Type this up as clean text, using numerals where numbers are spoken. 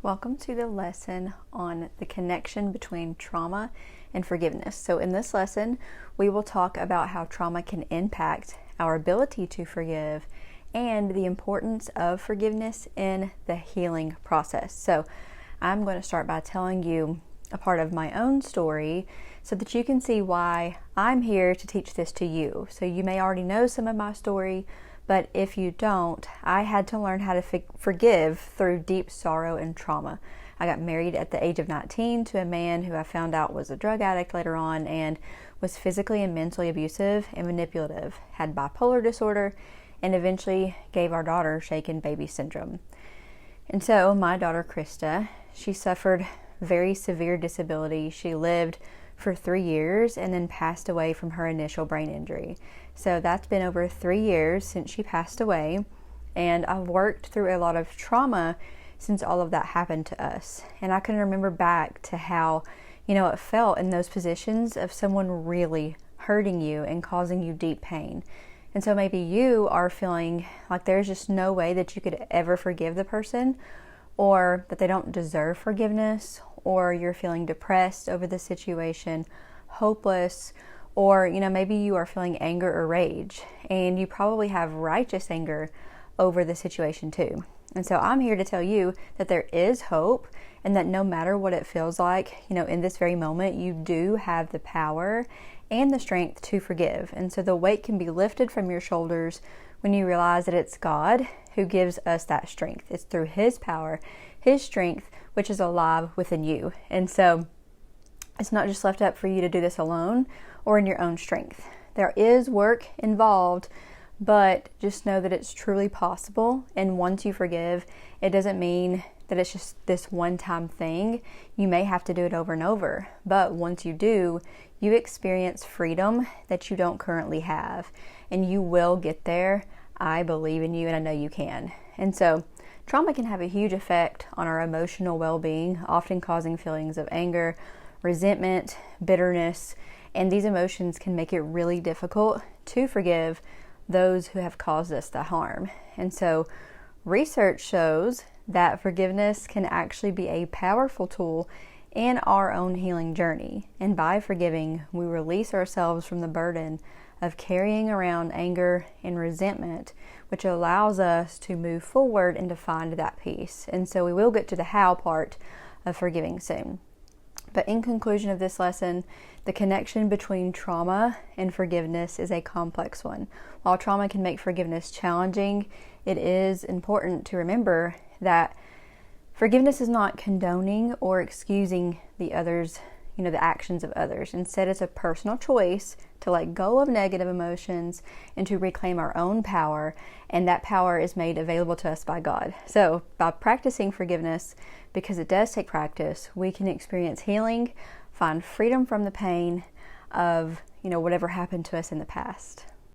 Welcome to the lesson on the connection between trauma and forgiveness. So in this lesson, we will talk about how trauma can impact our ability to forgive and the importance of forgiveness in the healing process. So I'm going to start by telling you a part of my own story so that you can see why I'm here to teach this to you. So you may already know some of my story, but if you don't, I had to learn how to forgive through deep sorrow and trauma. I got married at the age of 19 to a man who I found out was a drug addict later on and was physically and mentally abusive and manipulative, had bipolar disorder, and eventually gave our daughter shaken baby syndrome. And so my daughter Krista, she suffered very severe disability. She lived for 3 years and then passed away from her initial brain injury. So that's been over 3 years since she passed away, and I've worked through a lot of trauma since all of that happened to us. And I can remember back to how, it felt in those positions of someone really hurting you and causing you deep pain. And so maybe you are feeling like there's just no way that you could ever forgive the person, or that they don't deserve forgiveness, or you're feeling depressed over the situation, hopeless, or maybe you are feeling anger or rage, and you probably have righteous anger over the situation too. And so I'm here to tell you that there is hope, and that no matter what it feels like, in this very moment, you do have the power and the strength to forgive. And so the weight can be lifted from your shoulders when you realize that it's God who gives us that strength. It's through His power, His strength, which is alive within you. And so it's not just left up for you to do this alone or in your own strength. There is work involved, but just know that it's truly possible. And once you forgive, it doesn't mean that it's just this one-time thing. You may have to do it over and over. But once you do, you experience freedom that you don't currently have. And you will get there. I believe in you, and I know you can. And so trauma can have a huge effect on our emotional well-being, often causing feelings of anger, resentment, bitterness, and these emotions can make it really difficult to forgive those who have caused us the harm. And so research shows that forgiveness can actually be a powerful tool in our own healing journey. And by forgiving, we release ourselves from the burden of carrying around anger and resentment, which allows us to move forward and to find that peace. And so we will get to the how part of forgiving soon. But in conclusion of this lesson, the connection between trauma and forgiveness is a complex one. While trauma can make forgiveness challenging, it is important to remember that forgiveness is not condoning or excusing the actions of others. Instead, it's a personal choice to let go of negative emotions and to reclaim our own power, and that power is made available to us by God. So by practicing forgiveness, because it does take practice, we can experience healing, find freedom from the pain of whatever happened to us in the past.